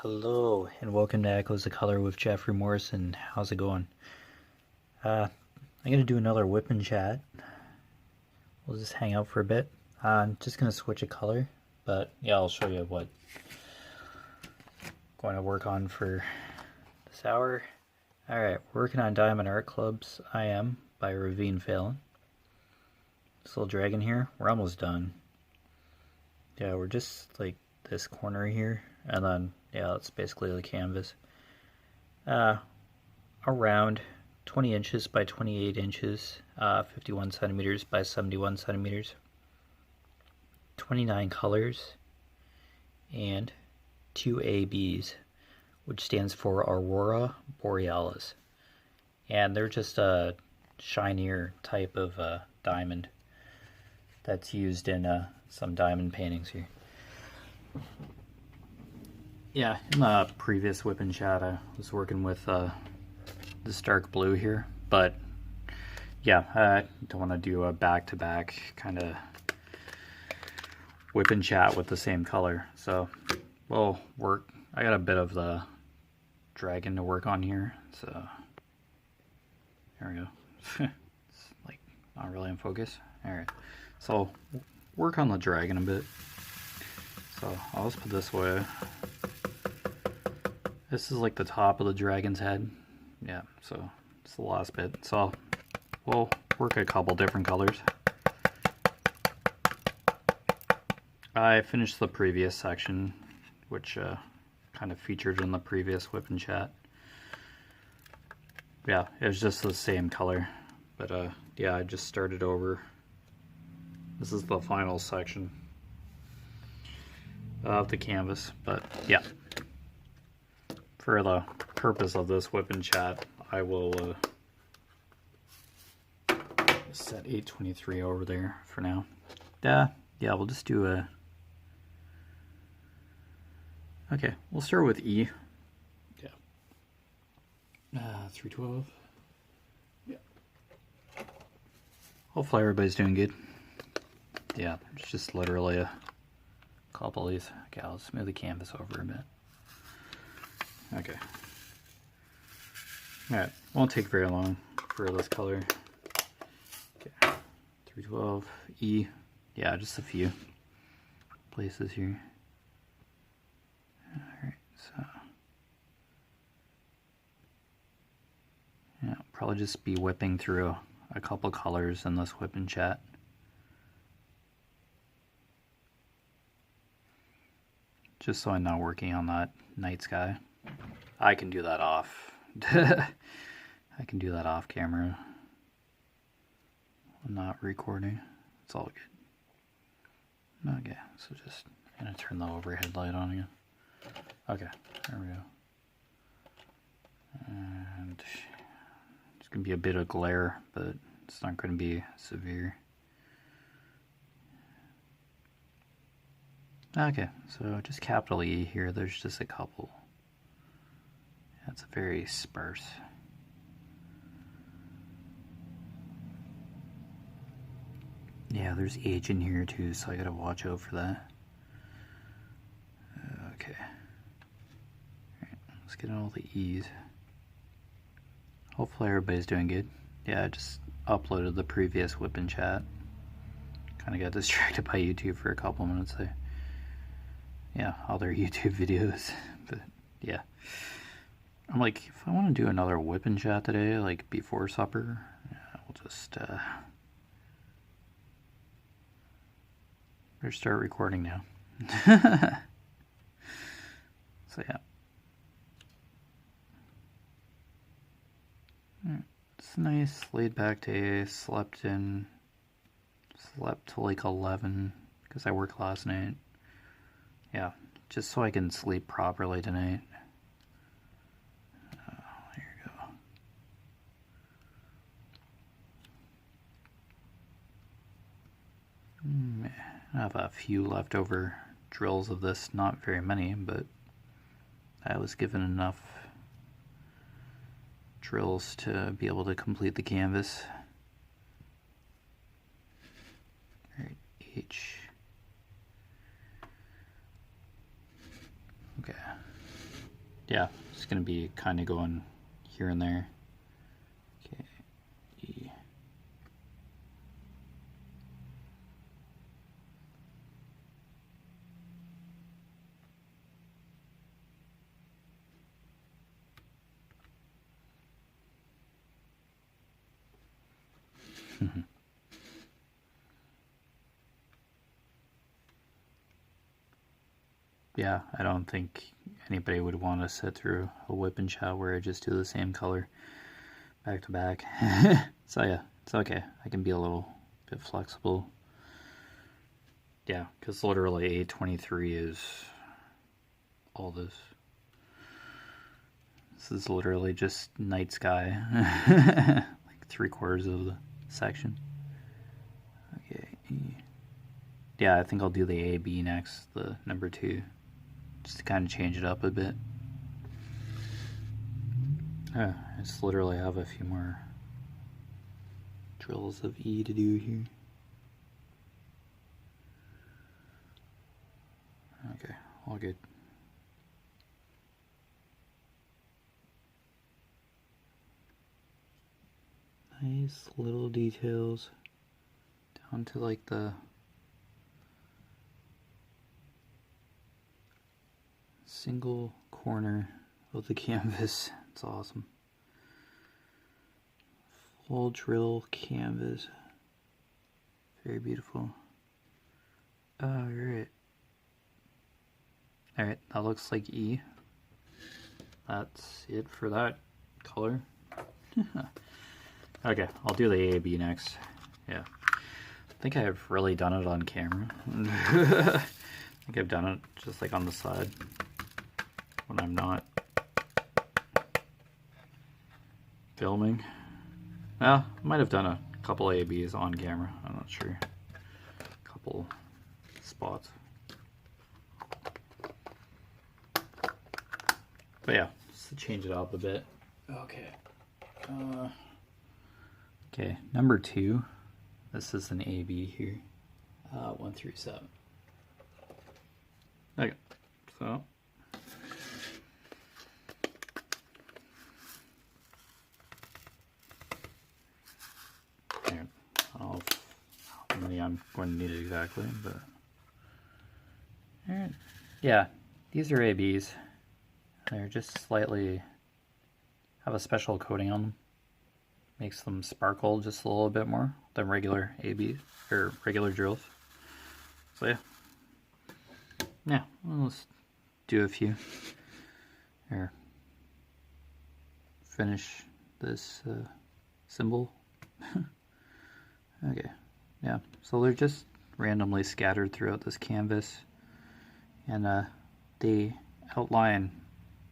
Hello, and welcome to Echoes of Color with Jeffery Morrison. How's it going? I'm going to do another whip and chat. We'll just hang out for a bit. I'm just going to switch a color, but yeah, I'll show you what I'm going to work on for this hour. Alright, we're working on Diamond Art Club's I Am by Ravine Phelan. This little dragon here, we're almost done. Yeah, we're just like this corner here, and then yeah, that's basically the canvas. Around 20 inches by 28 inches, 51 centimeters by 71 centimeters, 29 colors, and 2 ABs, which stands for Aurora Borealis. And they're just a shinier type of diamond that's used in some diamond paintings here. Yeah, in the previous whip and chat I was working with this dark blue here, but yeah, I don't want to do a back-to-back kind of whip and chat with the same color, so we'll work. I got a bit of the dragon to work on here, so there we go. It's like not really in focus. Alright, so work on the dragon a bit. So I'll just put this way. This is like the top of the dragon's head. Yeah, so it's the last bit. So we'll work a couple different colors. I finished the previous section, which kind of featured in the previous whip and chat. Yeah, it was just the same color, but yeah, I just started over. This is the final section of the canvas, but yeah, for the purpose of this whip and chat, I will set 823 over there for now. Yeah, we'll just do a... Okay, we'll start with E. Yeah. 312. Yeah. Hopefully everybody's doing good. Yeah, it's just literally a couple of these. Okay, I'll smooth the canvas over a bit. Okay. Alright, won't take very long for this color. Okay, 312, E. Yeah, just a few places here. Alright, so... yeah, probably just be whipping through a couple colors in this whip and chat. Just so I'm not working on that night sky. I can do that off. I can do that off camera. I'm not recording. It's all good. Okay, so just I'm gonna turn the overhead light on again. Okay, there we go. And it's gonna be a bit of glare, but it's not gonna be severe. Okay, so just capital E here, there's just a couple. That's very sparse. Yeah, there's age in here too, so I gotta watch out for that. Okay. Alright, let's get all the E's. Hopefully everybody's doing good. Yeah, I just uploaded the previous whip and chat. Kinda got distracted by YouTube for a couple minutes there. Yeah, other YouTube videos, but yeah. I'm like, if I want to do another whip and chat today, like before supper, yeah, we'll just better start recording now. So yeah. It's nice, laid back day, slept till like 11, because I worked last night. Yeah, just so I can sleep properly tonight. There you go. I have a few leftover drills of this, not very many, but I was given enough drills to be able to complete the canvas. Alright, H. Okay. yeah, it's going to be kind of going here and there. Okay, E. Yeah, I don't think anybody would want to sit through a whip and chat where I just do the same color back to back. So yeah, it's okay. I can be a little bit flexible. Yeah, because literally A23 is all this. This is literally just night sky. Like 3/4 of the section. Okay. Yeah, I think I'll do the A, B next, the number 2. Just to kind of change it up a bit. I just literally have a few more drills of E to do here. Okay, all good. Nice little details down to like the single corner of the canvas. It's awesome. Full drill canvas. Very beautiful. Alright. Alright, that looks like E. That's it for that color. Okay, I'll do the A, B next. Yeah. I think I've really done it on camera. I think I've done it just like on the side when I'm not filming. Well, I might have done a couple A-Bs on camera. I'm not sure. A couple spots. But yeah, just to change it up a bit. Okay. Okay, number 2. This is an A-B here. 1 through 7. Okay, so. Here, how many I'm going to need exactly, but. Alright. Yeah, these are A-Bs. They're just slightly, have a special coating on them. Makes them sparkle just a little bit more than regular A-Bs, or regular drills. So yeah. Yeah, well, let's do a few. Here. Finish this symbol. Okay, yeah, so they're just randomly scattered throughout this canvas. And they outline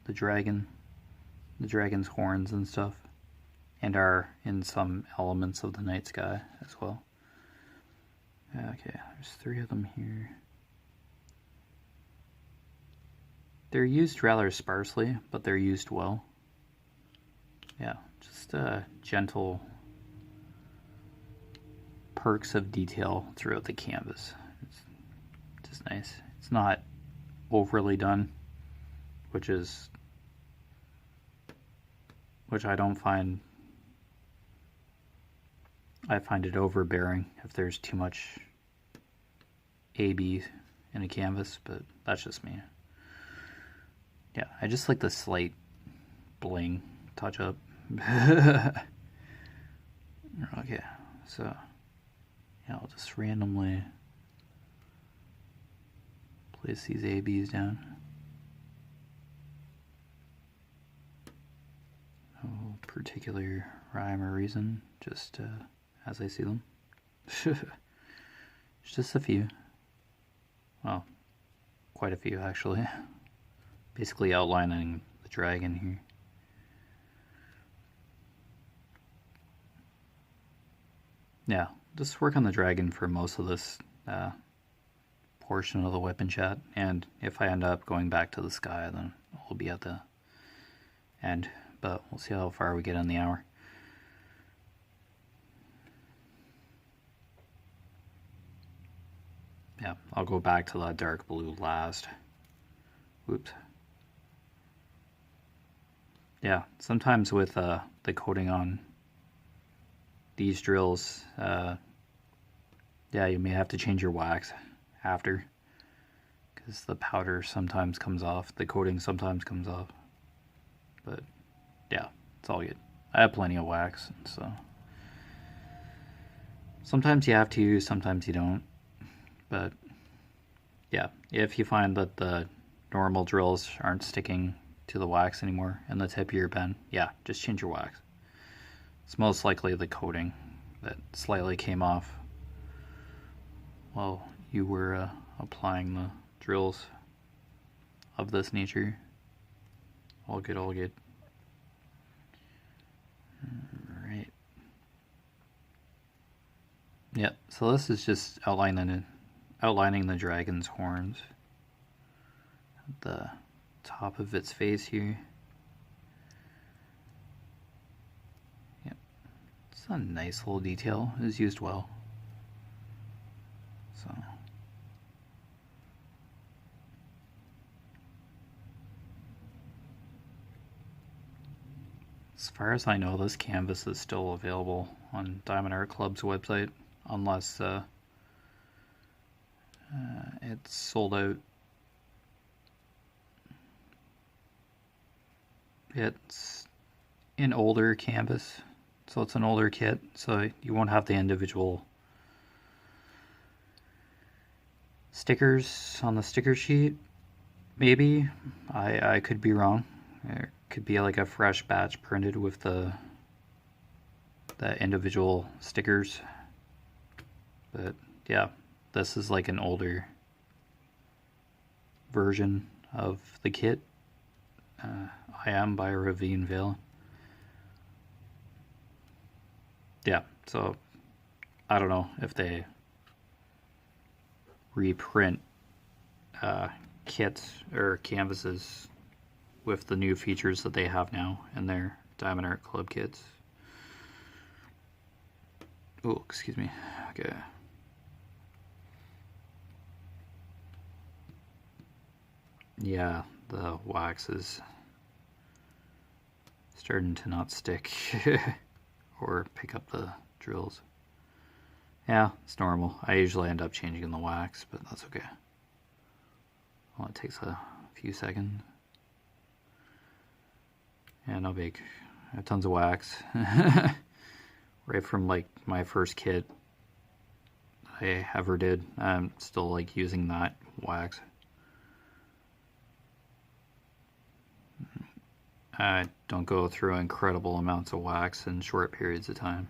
the dragon's horns and stuff, and are in some elements of the night sky as well. Okay, there's 3 of them here. They're used rather sparsely, but they're used well. Yeah, just gentle perks of detail throughout the canvas. It's just nice. It's not overly done, which I don't find. I find it overbearing if there's too much A-B in a canvas, but that's just me. Yeah, I just like the slight bling touch up. Okay, so yeah, I'll just randomly place these A-Bs down. No particular rhyme or reason, just as I see them. It's just a few. Well, quite a few actually. Basically outlining the dragon here. Yeah, just work on the dragon for most of this portion of the weapon chat, and if I end up going back to the sky, then we'll be at the end, but we'll see how far we get in the hour. Yeah, I'll go back to that dark blue last. Whoops. Yeah, sometimes with the coating on these drills, yeah, you may have to change your wax after, because the powder sometimes comes off, the coating sometimes comes off. But yeah, it's all good. I have plenty of wax, so sometimes you have to, sometimes you don't. But yeah, if you find that the normal drills aren't sticking to the wax anymore in the tip of your pen, yeah, just change your wax. It's most likely the coating that slightly came off while you were applying the drills of this nature. All good, all good. Alright. Yep, so this is just outlining the dragon's horns at the top of its face here. Yep, it's a nice little detail. It's used well. So as far as I know, this canvas is still available on Diamond Art Club's website, unless it's sold out. It's an older canvas, so it's an older kit, so you won't have the individual stickers on the sticker sheet. Maybe I could be wrong. It could be like a fresh batch printed with the individual stickers. But yeah, this is like an older version of the kit. I Am by Ravine Vale. Yeah, so I don't know if they reprint kits or canvases with the new features that they have now in their Diamond Art Club kits. Oh, excuse me. Okay. Yeah, the wax is starting to not stick or pick up the drills. Yeah, it's normal. I usually end up changing the wax, but that's okay. Well, it takes a few seconds. Yeah, no big. I have tons of wax. Right from like my first kit I ever did. I'm still like using that wax. I don't go through incredible amounts of wax in short periods of time.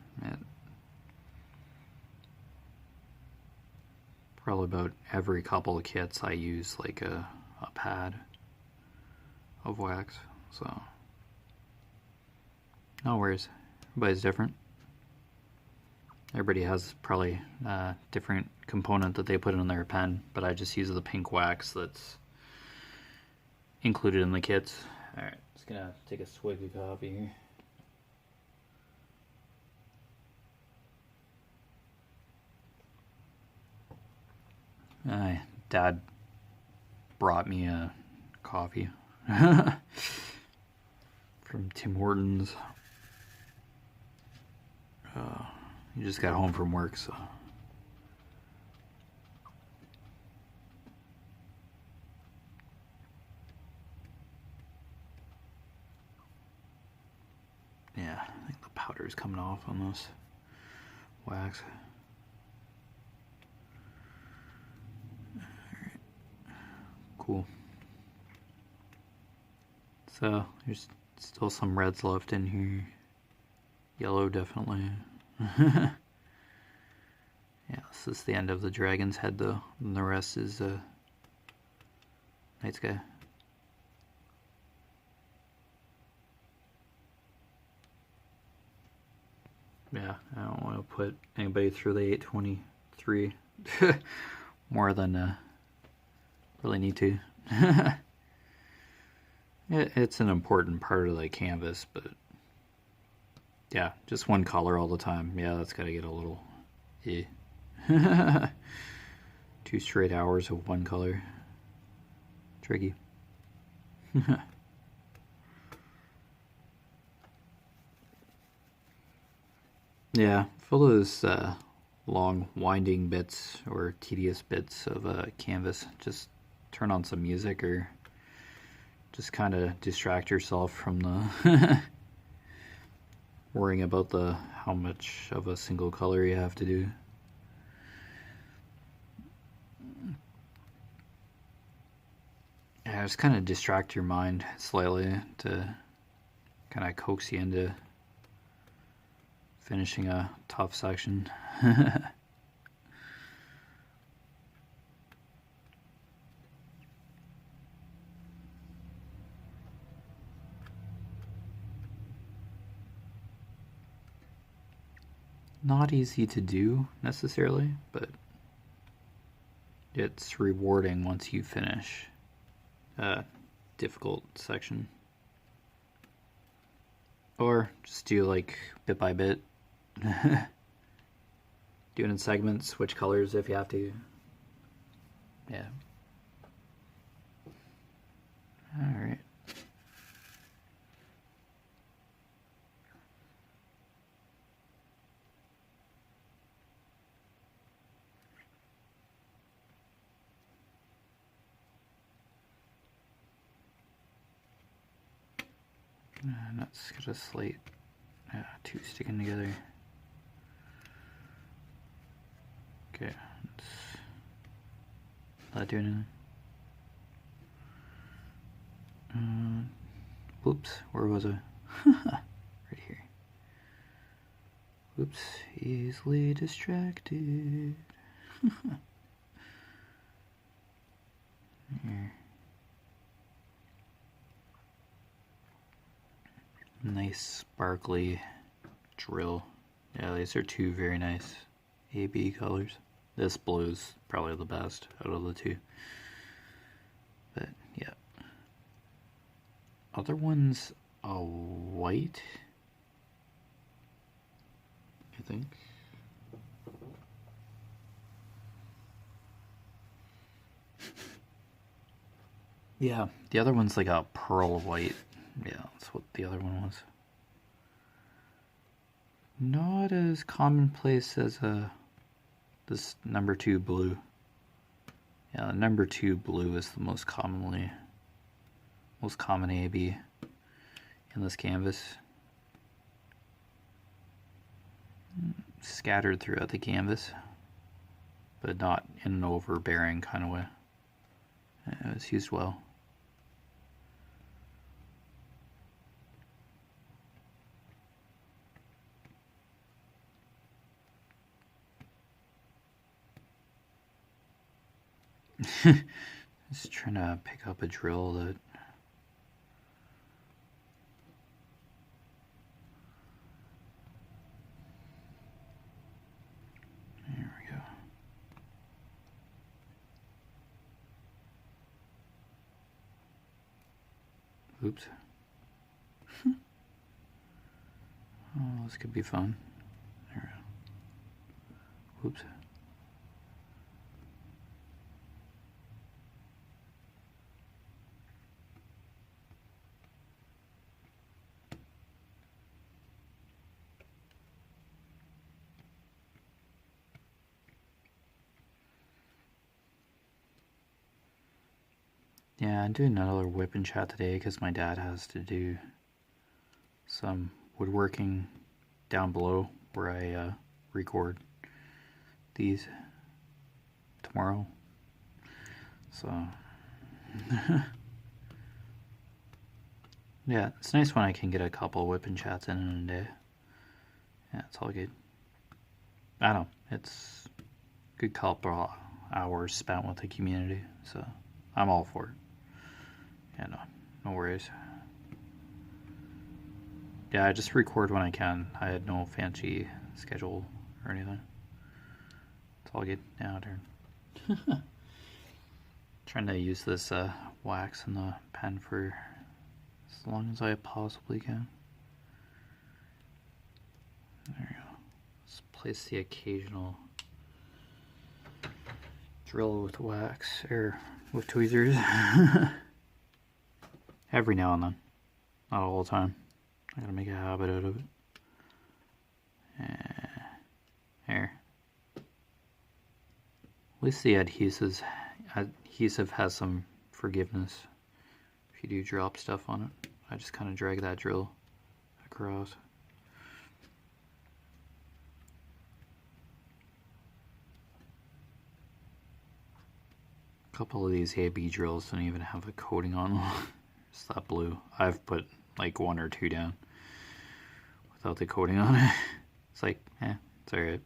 Probably about every couple of kits I use like a pad of wax, so no worries. Everybody's different. Everybody has probably a different component that they put in their pen, but I just use the pink wax that's included in the kits. Alright, just gonna take a swig of coffee here. Dad brought me a coffee from Tim Hortons. He just got home from work, so yeah, I think the powder is coming off on this wax. Alright. Cool. So there's still some reds left in here. Yellow definitely. Yeah, this is the end of the dragon's head though, and the rest is night sky. Yeah, I don't want to put anybody through the 823 more than really need to. It's an important part of the canvas, but yeah, just one color all the time. Yeah, that's got to get a little... 2 straight hours of one color. Tricky. Yeah, for those long winding bits or tedious bits of canvas, just turn on some music or just kind of distract yourself from the worrying about the how much of a single color you have to do. Yeah, just kind of distract your mind slightly to kind of coax you into finishing a tough section. Not easy to do necessarily, but it's rewarding once you finish a difficult section. Or just do like bit by bit. Do it in segments, switch colors if you have to. Yeah. Alright. Let's get a slate. Two sticking together. Okay. Not doing anything. Whoops, where was I? Right here. Whoops, easily distracted. Here. Nice sparkly drill. Yeah, these are two very nice AB colors. This blue is probably the best out of the two. But yeah. Other one's a white, I think. Yeah, the other one's like a pearl white. Yeah, that's what the other one was. Not as commonplace as this number 2 blue. Yeah, the number 2 blue is the most common AB in this canvas. Scattered throughout the canvas, but not in an overbearing kind of way. It's used well. Just trying to pick up a drill that there we go. Oops. Oh, this could be fun. There we go. Oops. Yeah, I'm doing another WIP and chat today because my dad has to do some woodworking down below where I record these tomorrow. So, yeah, it's nice when I can get a couple WIP and chats in a day. Yeah, it's all good. I don't know, it's good couple hours spent with the community, so I'm all for it. Yeah, no worries. Yeah, I just record when I can. I had no fancy schedule or anything. It's all good. Now turn. Trying to use this wax in the pen for as long as I possibly can. There we go. Let's place the occasional drill with wax or with tweezers. Every now and then, not all the time. I gotta make a habit out of it. And least the adhesive has some forgiveness if you do drop stuff on it. I just kind of drag that drill across. A couple of these AB drills don't even have a coating on them. It's that blue. I've put like 1 or 2 down without the coating on it. It's like, it's alright.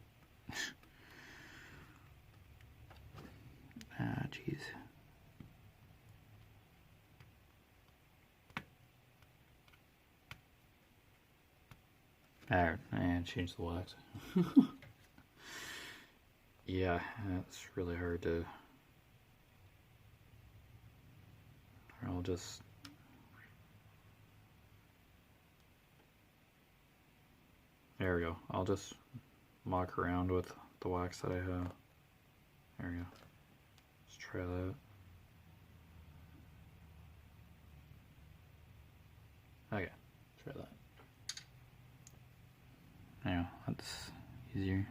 Ah, jeez. Alright, and change the wax. Yeah, it's really hard to... I'll just... There we go. I'll just muck around with the wax that I have. There we go. Let's try that. Okay, try that. Yeah, that's easier.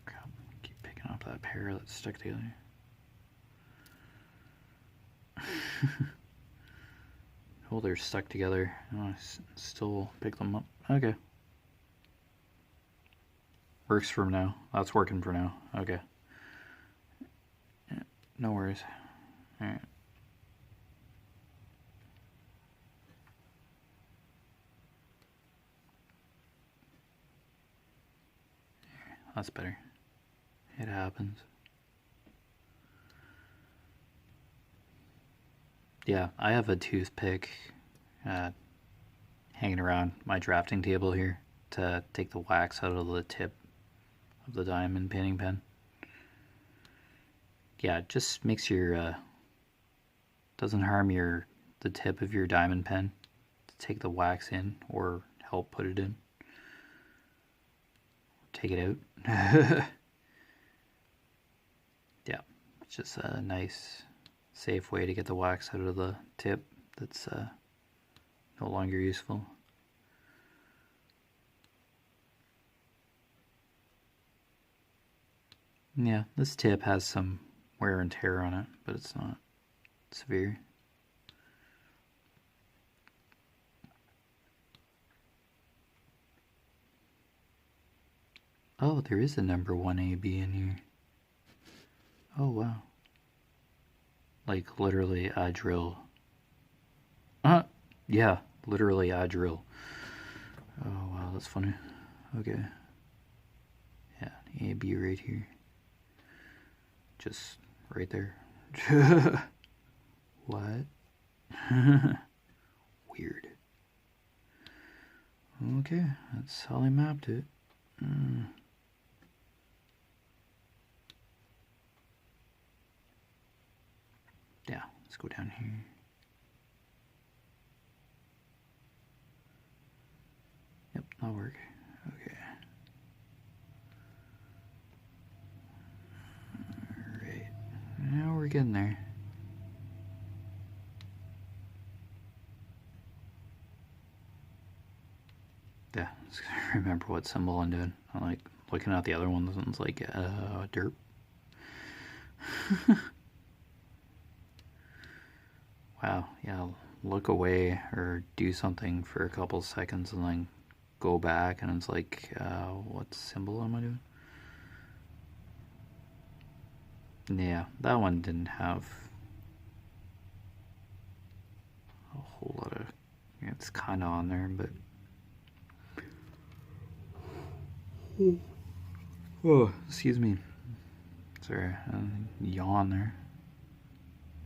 Crap, keep picking up that pair that's stuck together. Oh, they're stuck together. Oh, I still pick them up. Okay. Works for now. That's working for now. Okay. Yeah, no worries. Alright. That's better. It happens. Yeah, I have a toothpick hanging around my drafting table here to take the wax out of the tip of the diamond painting pen. Yeah, it just makes your doesn't harm the tip of your diamond pen to take the wax in or help put it in. Take it out. Yeah, it's just a nice, safe way to get the wax out of the tip that's no longer useful. Yeah, this tip has some wear and tear on it, but it's not severe. Oh, there is a number 1 AB in here. Oh, wow. Like, literally a drill. Yeah, literally a drill. Oh, wow, that's funny. Okay. Yeah, AB right here. Just right there. What? Weird. Okay, that's how I mapped it. Yeah, let's go down here. Yep, that'll work. Okay. Alright. Now we're getting there. Yeah, just gotta remember what symbol I'm doing. I'm like looking at the other ones and it's like, derp. Wow, yeah, look away or do something for a couple seconds and then go back and it's like, what symbol am I doing? Yeah, that one didn't have a whole lot of, it's kind of on there, but oh, excuse me. Sorry, yawn there.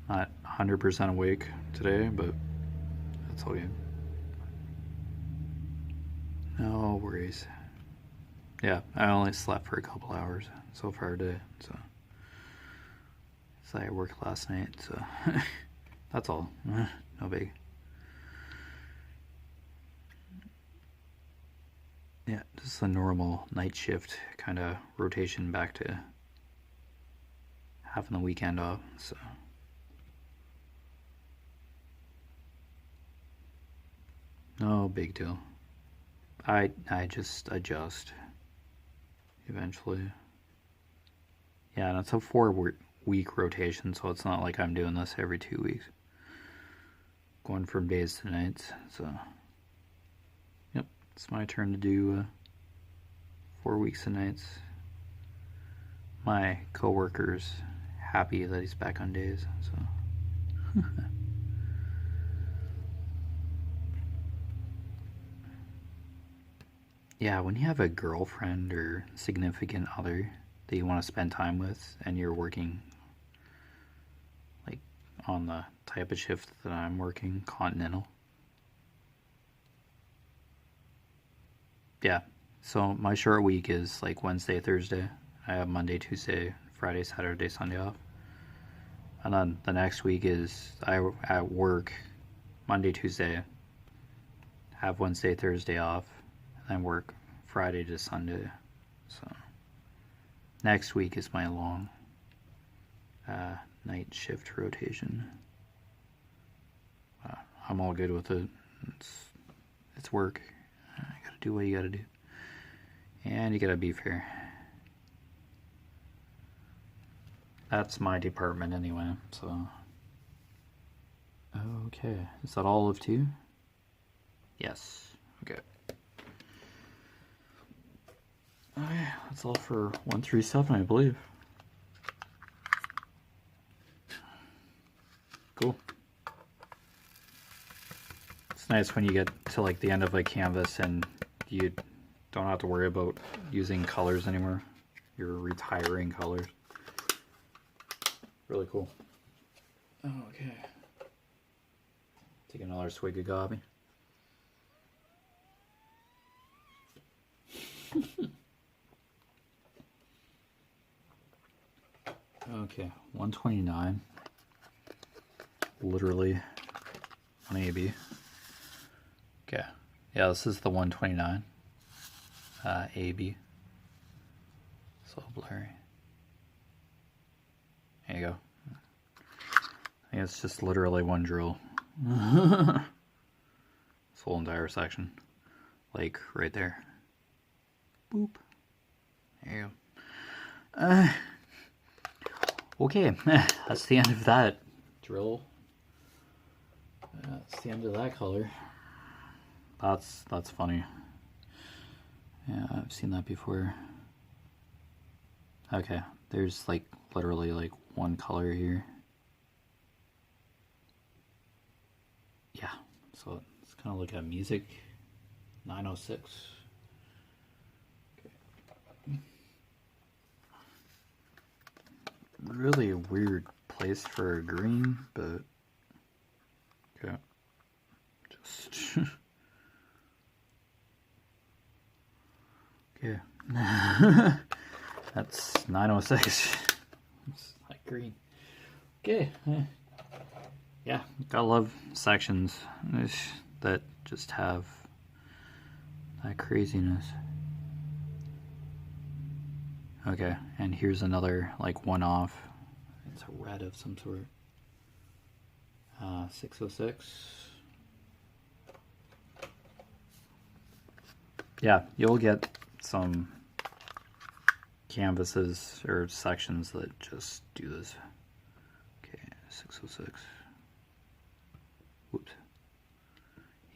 Not 100% awake today, but that's all good. No worries. Yeah, I only slept for a couple hours so far today, so I worked last night, so that's all. No big. Yeah, just a normal night shift kind of rotation back to having the weekend off, so. No big deal. I just adjust eventually. Yeah, and it's a 4-week rotation, so it's not like I'm doing this every 2 weeks. Going from days to nights, so yep, it's my turn to do 4 weeks of nights. My coworker's happy that he's back on days, so yeah, when you have a girlfriend or significant other that you want to spend time with and you're working like on the type of shift that I'm working, continental. Yeah, so my short week is like Wednesday, Thursday. I have Monday, Tuesday, Friday, Saturday, Sunday off. And then the next week is I at work Monday, Tuesday, have Wednesday, Thursday off, and then work Friday to Sunday. So next week is my long night shift rotation. I'm all good with it. It's work. You gotta do what you gotta do, and you gotta be fair. That's my department anyway. So okay, is that all of 2? Yes. Okay. Okay, that's all for 137, I believe. Cool. It's nice when you get to like the end of a canvas and you don't have to worry about using colors anymore. You're retiring colors. Really cool. Okay. Take another swig of coffee. Okay, 129. Literally on AB. Okay, yeah, this is the 129. AB. So blurry. There you go. I think it's just literally one drill. This whole entire section. Like right there. Boop. There you go. Okay, that's the end of that drill. That's the end of that color. That's funny. Yeah, I've seen that before. Okay, there's like literally like one color here. Yeah, so it's kind of like a music 906. Okay. Really weird place for a green, but okay. Just okay. That's 906. It's like green. Okay. Yeah, gotta love sections that just have that craziness. Okay, and here's another like one-off. It's a red of some sort. 606. Yeah, you'll get some canvases or sections that just do this. Okay, 606. Whoops.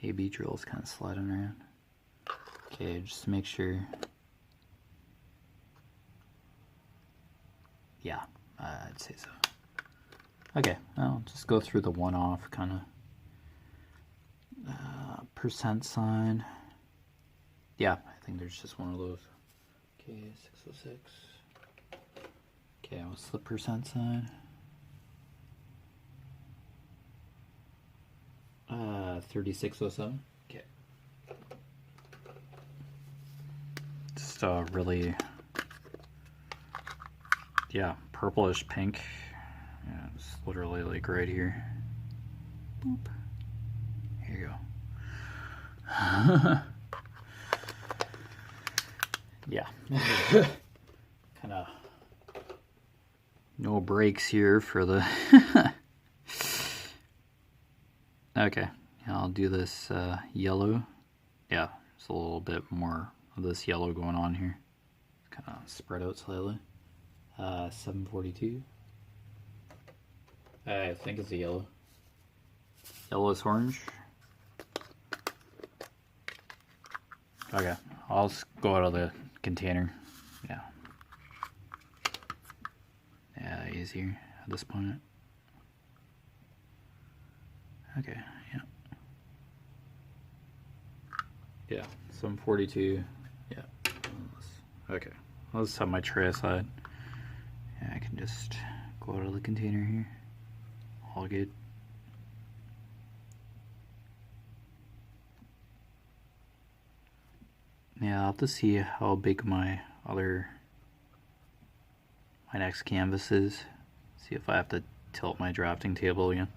AB drill's kind of sliding around. Okay, just to make sure. Yeah, I'd say so. Okay, I'll just go through the one-off kind of percent sign. Yeah, I think there's just one of those. Okay, 606. Okay, what's the percent sign? 3607. Okay. Just really, yeah, purplish pink. Yeah, it's literally like right here. Boop. Here you go. Yeah. Kind of no breaks here for the okay, I'll do this yellow. Yeah, there's a little bit more of this yellow going on here. Kind of spread out slightly. 742. I think it's a yellow. Yellowish orange. Okay, I'll just go out of the container. Yeah. Yeah, easier at this point. Okay, yeah. Yeah, 742. Yeah. Okay, I'll just have my tray aside. Yeah, I can just go out of the container here. All good. Yeah, I'll have to see how big my next canvas is. See if I have to tilt my drafting table again.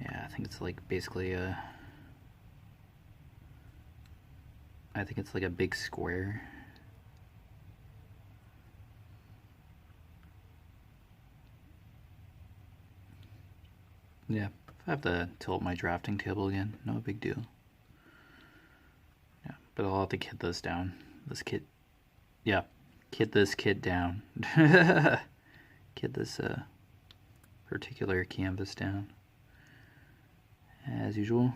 Yeah, I think it's like basically I think it's like a big square. Yeah, if I have to tilt my drafting table again, no big deal. Yeah, but I'll have to kit this down. This kit, yeah, kit this kit down. Kit this particular canvas down. As usual.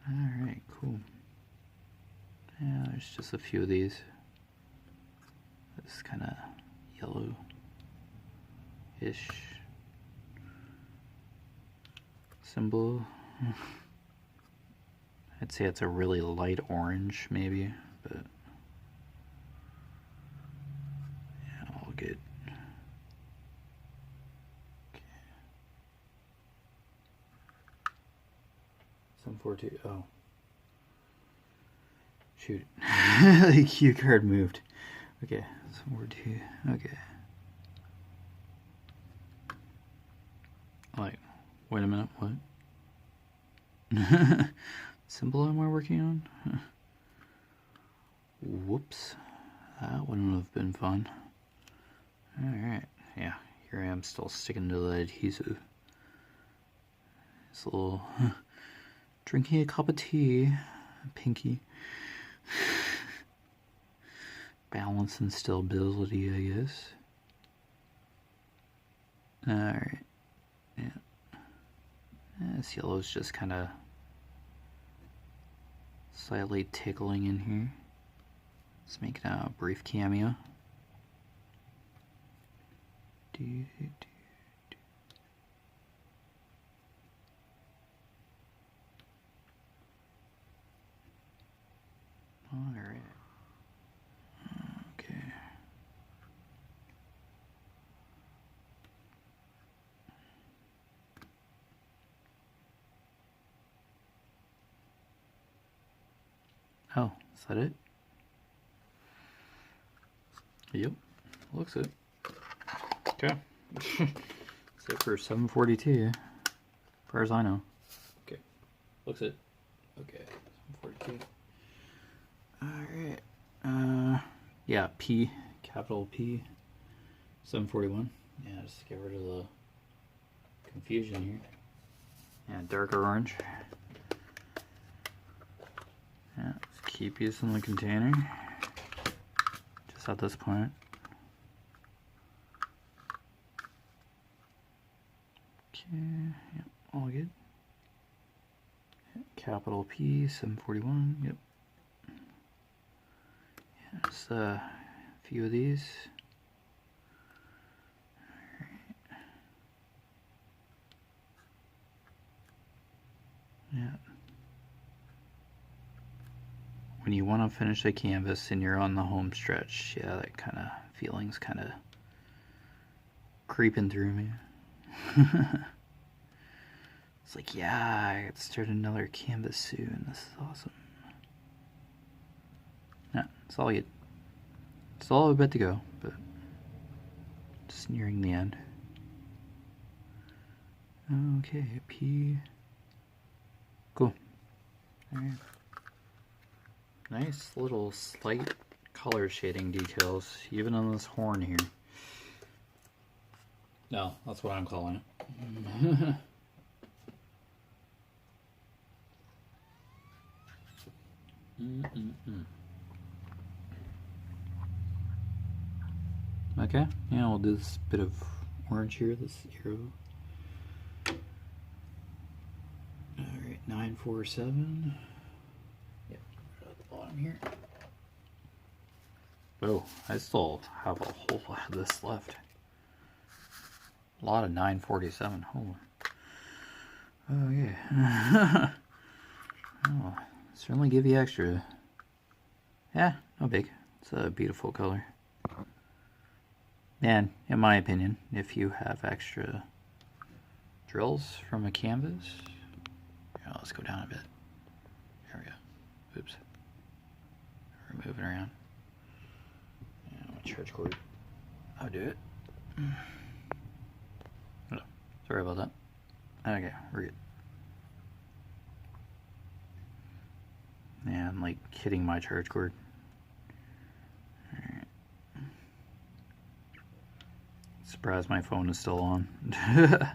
Alright, cool. Yeah, there's just a few of these. This kind of yellow-ish symbol. I'd say it's a really light orange, maybe, but yeah, all good. Okay. 742. Oh, shoot! The cue card moved. Okay, 742. Okay. Like, wait a minute. What? Symbol am I working on? Whoops. That wouldn't have been fun. Alright. Yeah, here I am still sticking to the adhesive. It's a little... drinking a cup of tea. Pinky. Balance and stability, I guess. Alright. Yeah. This yellow's just kind of slightly tickling in here. Let's make a brief cameo. Alright. Okay. Oh, is that it? Yep, looks it. Okay. That's it for 742, as far as I know. Okay, looks it. Okay, 742. Alright. Yeah, P, capital P, 741. Yeah, just get rid of the confusion here. Yeah, darker orange. Yeah, let's keep using the container. Just at this point. Okay, yep, all good. Yeah, capital P, 741, yep. Yeah, just a few of these. Alright. Yeah. When you want to finish a canvas and you're on the home stretch, yeah, that kind of feeling's kind of creeping through me. It's like, yeah, I got to start another canvas soon. This is awesome. Yeah, it's all good. It's all a bit to go, but just nearing the end. Okay, P. Cool. Alright. Nice little slight color shading details, even on this horn here. No, that's what I'm calling it. Okay, yeah, we'll do this bit of orange here, this arrow. Alright, 947. Yep, at the bottom here. Oh, I still have a whole lot of this left. A lot of 947. Holy. Oh, yeah. Oh, certainly give you extra. Yeah, no big. It's a beautiful color. And in my opinion, if you have extra drills from a canvas, yeah, let's go down a bit. There we go. Oops. We're moving around. Yeah, my charge cord. I'll do it. Oh, sorry about that. Okay, we're good. Yeah, I'm like hitting my charge cord. Alright. Surprised my phone is still on. Yeah,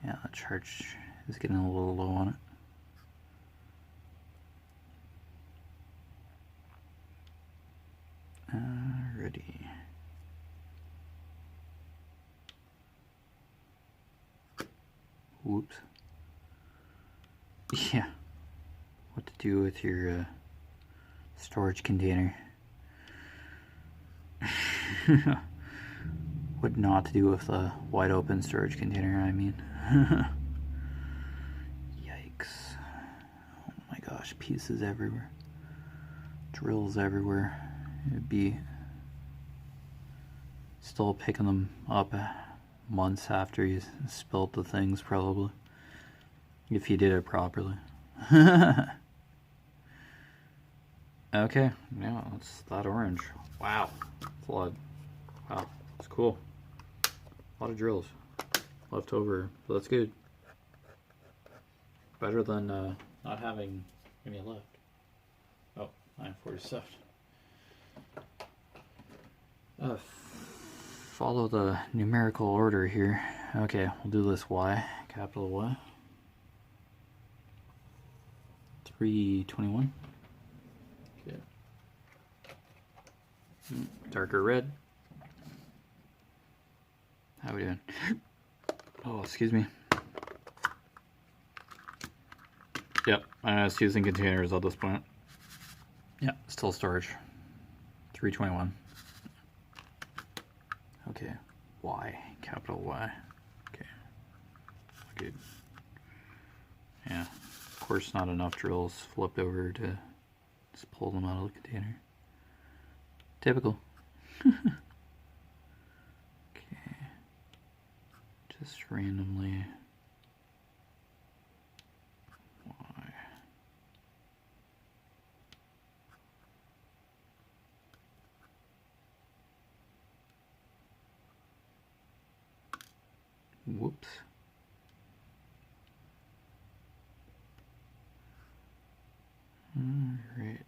the charge is getting a little low on it. Alrighty. Whoops. Yeah. What to do with your storage container. What not to do with a wide open storage container, I mean. Yikes. Oh my gosh, pieces everywhere. Drills everywhere. It'd be still picking them up months after you spilled the things, probably. If you did it properly. Okay, yeah, that's that orange. Wow, that's a lot. Wow, that's cool. A lot of drills left over, so that's good. Better than not having any left. Oh, 947. Follow the numerical order here. Okay, we'll do this Y, capital Y. 321. Okay. Darker red. How we doing? Oh, excuse me. Yep, I'm just using containers at this point. Yep, still storage. 321. Okay, Y, capital Y. Okay, good. Yeah, of course not enough drills flipped over to just pull them out of the container. Typical. Okay, just randomly. Y. Whoops. All right.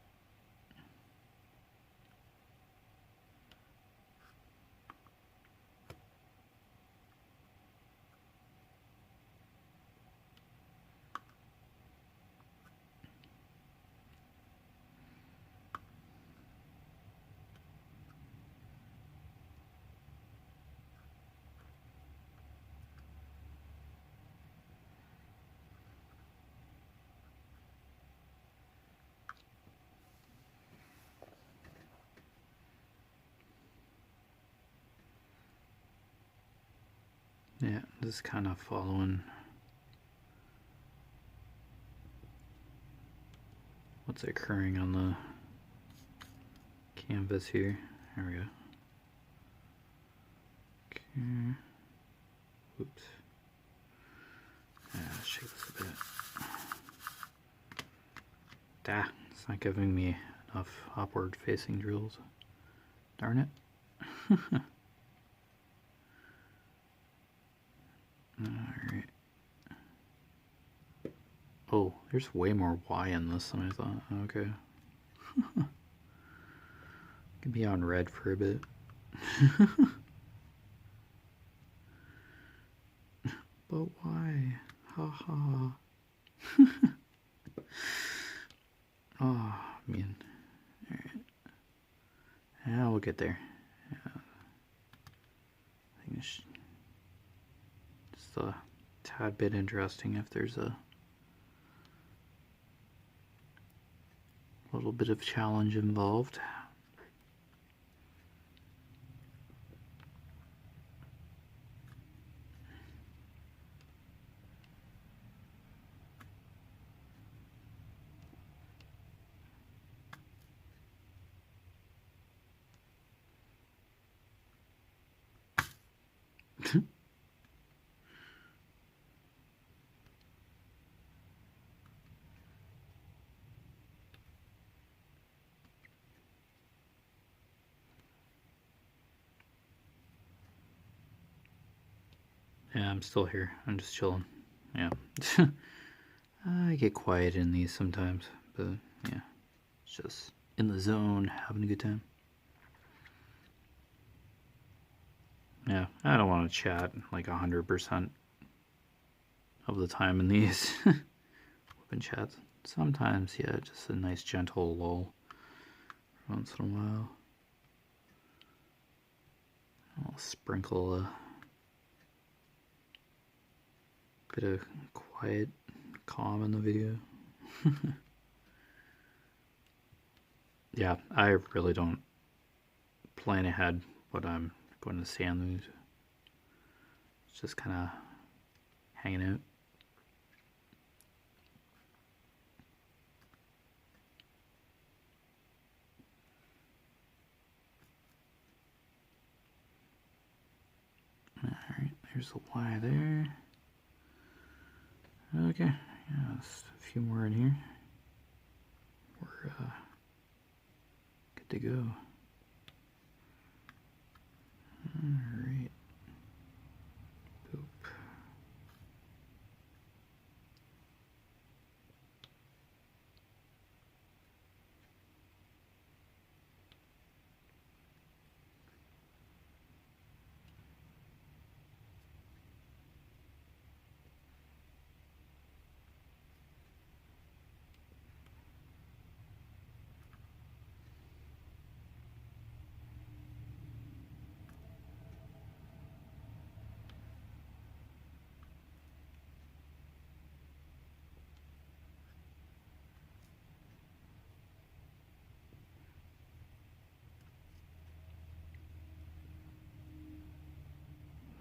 Yeah, just kind of following what's occurring on the canvas here. There we go. Okay. Oops. Yeah, shake this a bit. It's not giving me enough upward facing drills. Darn it. Alright. Oh, there's way more Y in this than I thought. Okay. Could be on red for a bit. But why? Ha ha. Oh, man. Alright. Yeah, we'll get there. Yeah. I think it's just a tad bit interesting if there's a little bit of challenge involved. Yeah, I'm still here. I'm just chilling. Yeah. I get quiet in these sometimes, but yeah, it's just in the zone, having a good time. Yeah, I don't want to chat like 100% of the time in these open chats. Sometimes, yeah, just a nice gentle lull once in a while. I'll sprinkle a bit of quiet calm in the video. Yeah, I really don't plan ahead what I'm going to say on these. It's just kind of hanging out. Alright, there's a Y there. Okay, yeah, just a few more in here. We're good to go. Alright. Boop.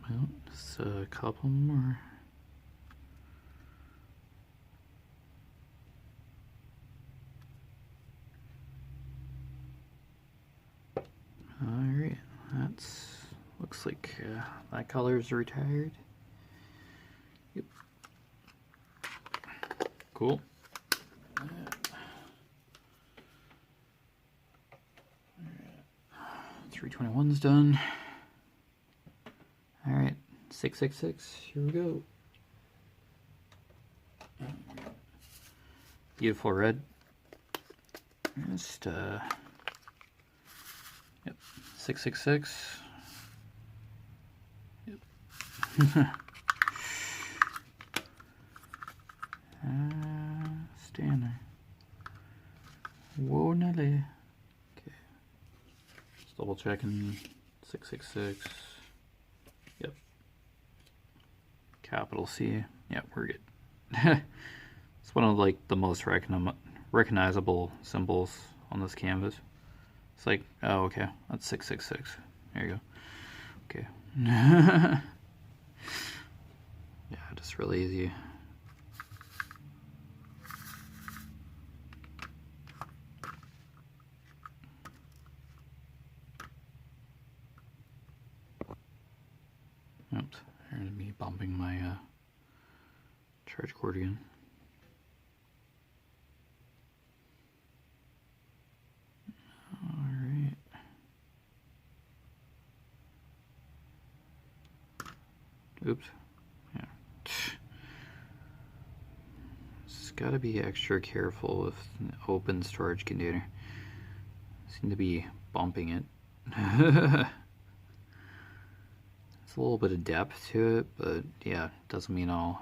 Well, just a couple more. Alright, that's looks like that color is retired. Yep. Cool. 321's done. Alright, 666, here we go. Beautiful red. Just, yep, 666. Yep. Stand there. Whoa, Nelly. Okay. Just double checking. 666. Yep. Capital C. Yep, we're good. It's one of like the most recognizable symbols on this canvas. It's like, oh, okay, that's 666. There you go. Okay. Yeah, just really easy. Oops, there's me bumping my charge cord again. Alright. Oops. Yeah. Just gotta be extra careful with an open storage container. Seem to be bumping it. It's a little bit of depth to it, but yeah, doesn't mean I'll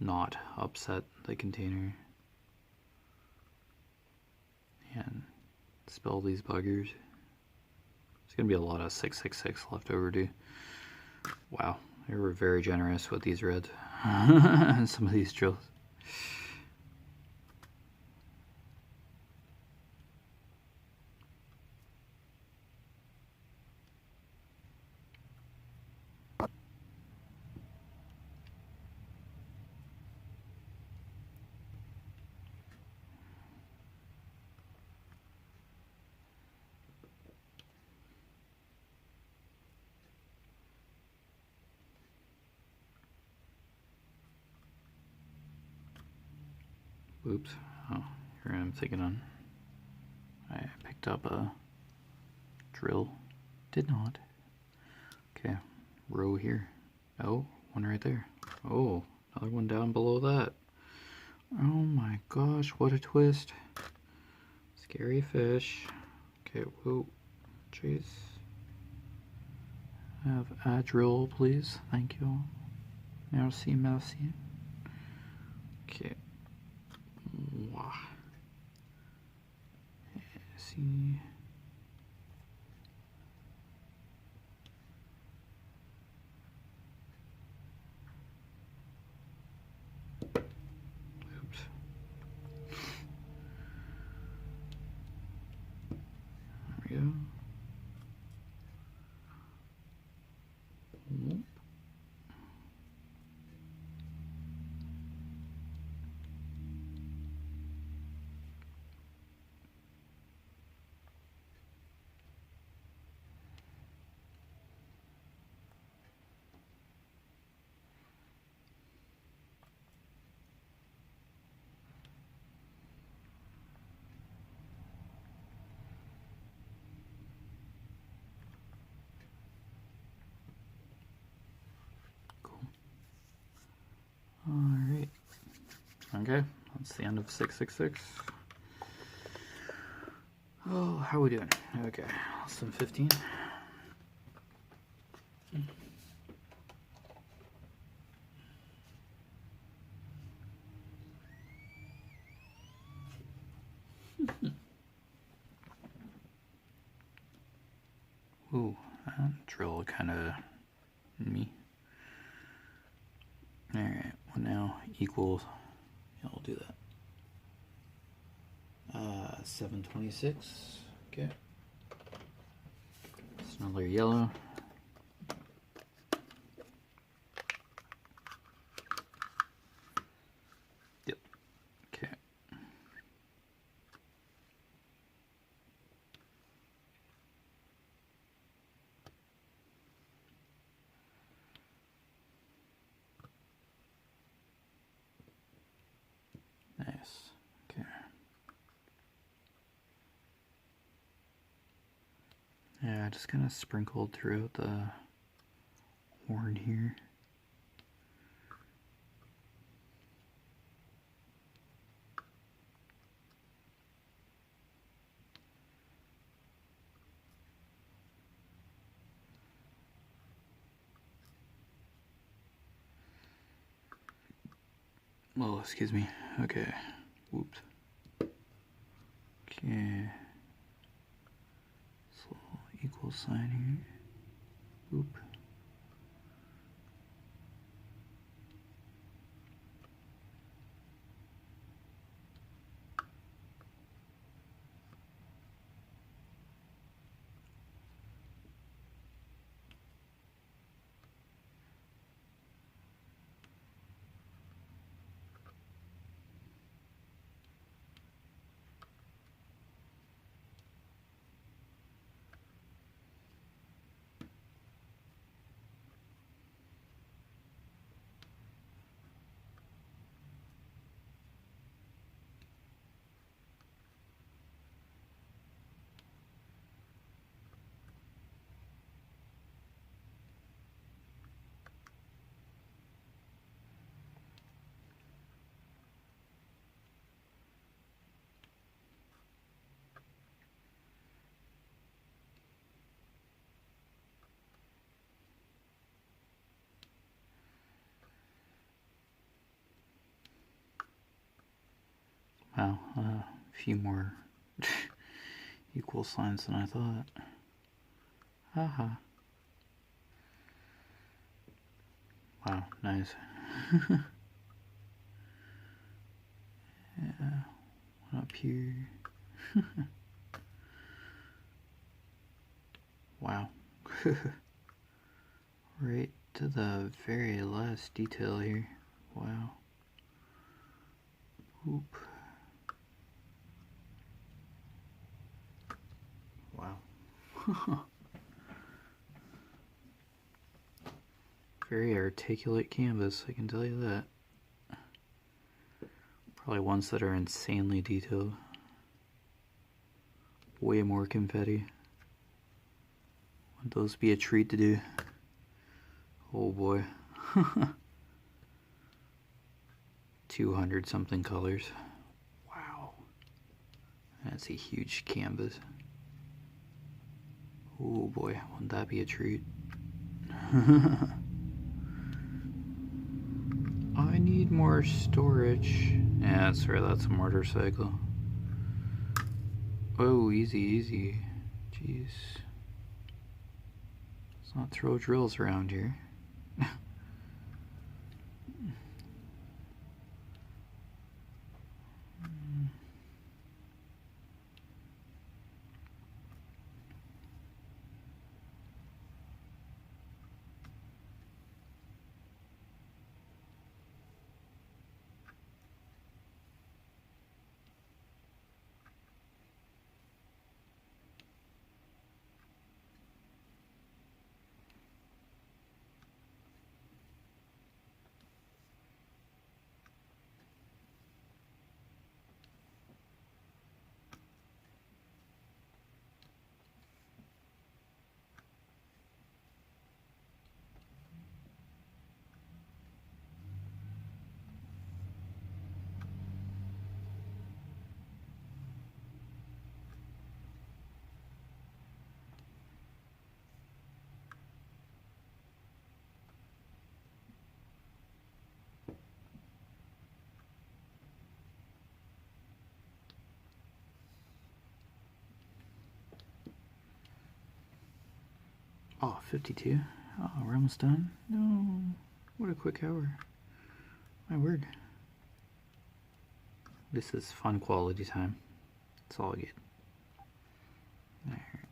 not upset the container. Spell these buggers. There's gonna be a lot of 666 left over, too. Wow, they were very generous with these reds. Some of these drills. Oops. Oh, here I'm thinking I picked up a drill. Did not. Okay, row here. Oh, one right there. Oh, another one down below that. Oh my gosh, what a twist. Scary fish. Okay, whoa. Jeez. Have a drill, please. Thank you. Merci, merci. Okay. Wow. See. Oops. There we go. Whoop. Alright. Okay, that's the end of 666. Oh, how are we doing? Okay, less than 15. Ooh, that drill kind of me. Alright, well now equals, yeah, I'll do that. 726, okay. It's another yellow. Yep, okay. Nice, okay. Yeah, just kind of sprinkled throughout the horn here. Oh, excuse me. Okay. Whoops. Okay. So equal sign here. Oop. Wow, a few more equal signs than I thought. Haha. Wow, nice. Yeah, one up here. Wow. Right to the very last detail here. Wow. Oop. Wow. Very articulate canvas, I can tell you that. Probably ones that are insanely detailed. Way more confetti. Would those be a treat to do? Oh boy. 200 something colors. Wow. That's a huge canvas. Oh boy, wouldn't that be a treat? I need more storage. Yeah, that's right, that's a motorcycle. Oh, easy, easy. Jeez. Let's not throw drills around here. Oh, 52. Oh, we're almost done. No, what a quick hour. My word. This is fun quality time. It's all good. There.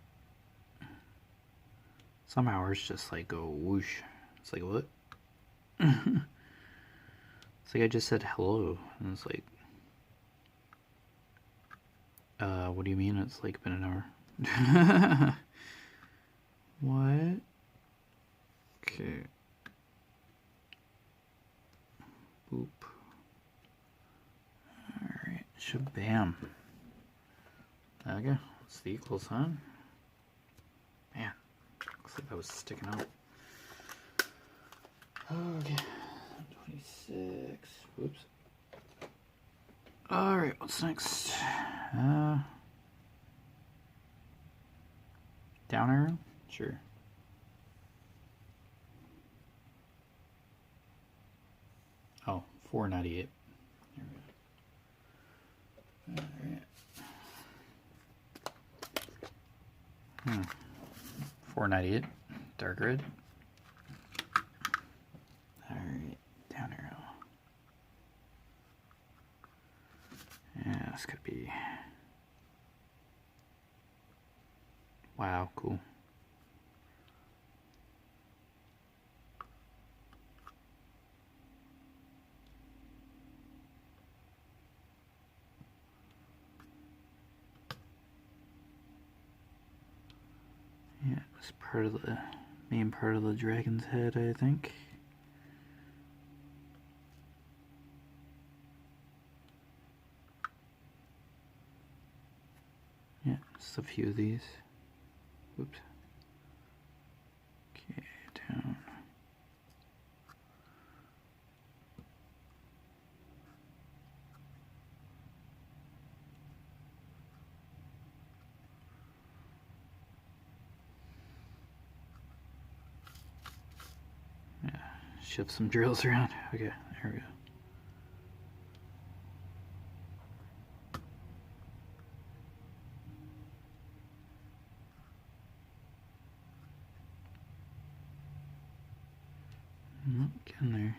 Some hours just like go whoosh. It's like, what? It's like I just said hello, and it's like, what do you mean it's like been an hour? What? Okay. Boop. Alright, shabam. Okay, what's the equal sign? Man, looks like that was sticking out. Okay, 26. Whoops. Alright, what's next? Down arrow? Sure. Oh, 498. There we go. Alright. 498. Dark red. Alright, down arrow. Yeah, this could be... Wow, cool. Yeah, it's part of the main part of the dragon's head, I think. Yeah, just a few of these. Whoops. Okay, down. Yeah, shift some drills around. Okay, there we go. Get in there.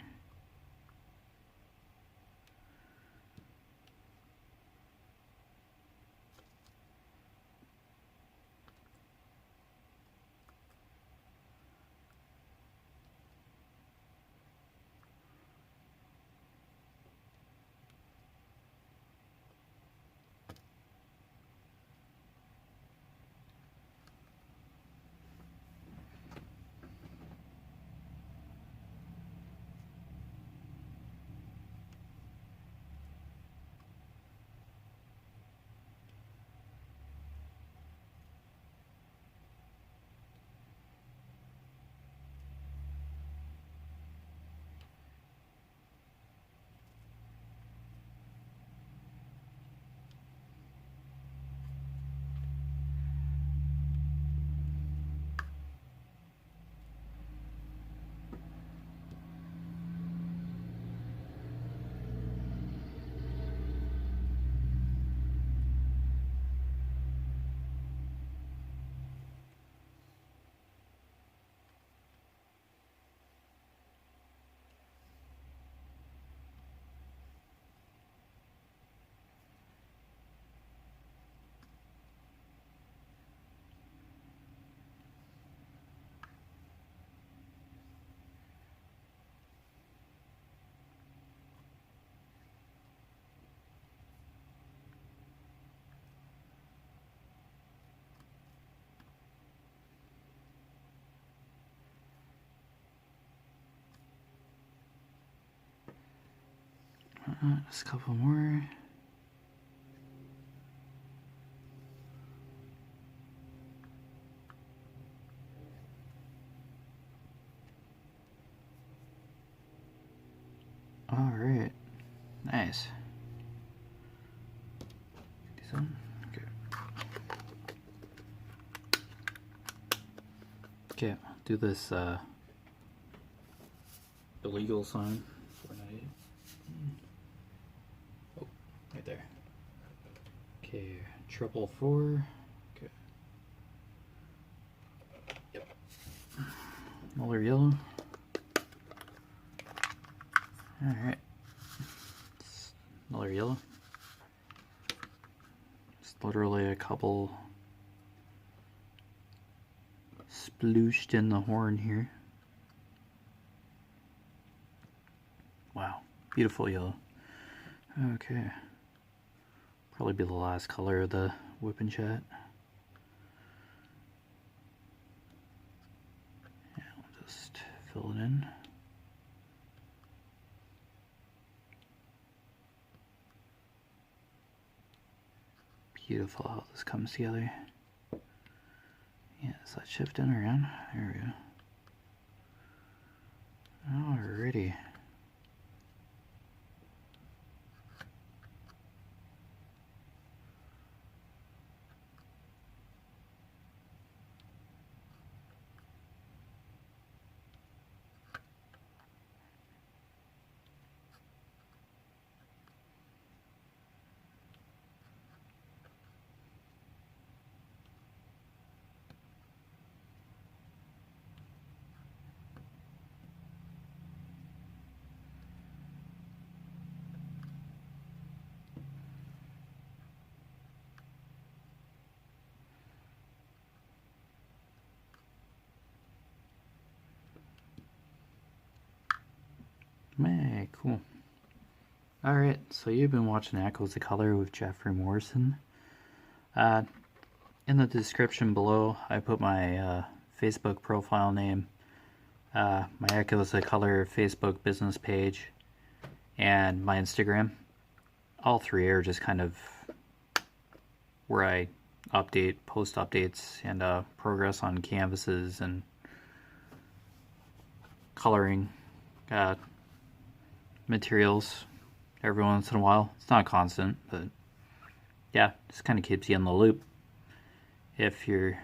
Just a couple more. All right, nice. These on? Okay. Okay, I'll do this illegal sign. 498. Oh, right there. Okay, 444. Okay. Yep. Another yellow. Alright. Another yellow. Just literally a couple splooshed in the horn here. Wow, beautiful yellow. Okay. Probably be the last color of the whip and chat. Yeah, we'll just fill it in. Beautiful how this comes together. Yeah, so let's shift in around. There we go. Alrighty. Hey, cool. Alright, so you've been watching Echoes of Color with Jeffery Morrison. In the description below, I put my Facebook profile name, my Echoes of Color Facebook business page, and my Instagram. All three are just kind of where I post updates and progress on canvases and coloring materials every once in a while. It's not constant, but yeah, just kind of keeps you in the loop. If you're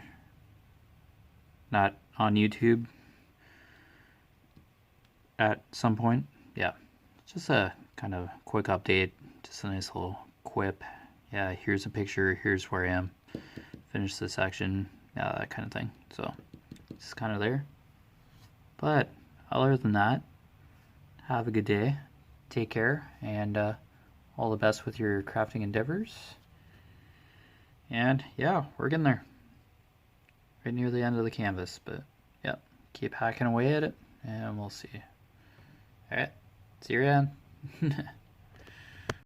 not on YouTube at some point, yeah, just a kind of quick update, just a nice little quip. Yeah, here's a picture, here's where I am, finish the section, yeah, that kind of thing. So, it's kind of there. But other than that, have a good day, take care, and all the best with your crafting endeavors. And yeah, we're getting there. Right near the end of the canvas, but yeah, keep hacking away at it, and we'll see. Alright, see you around.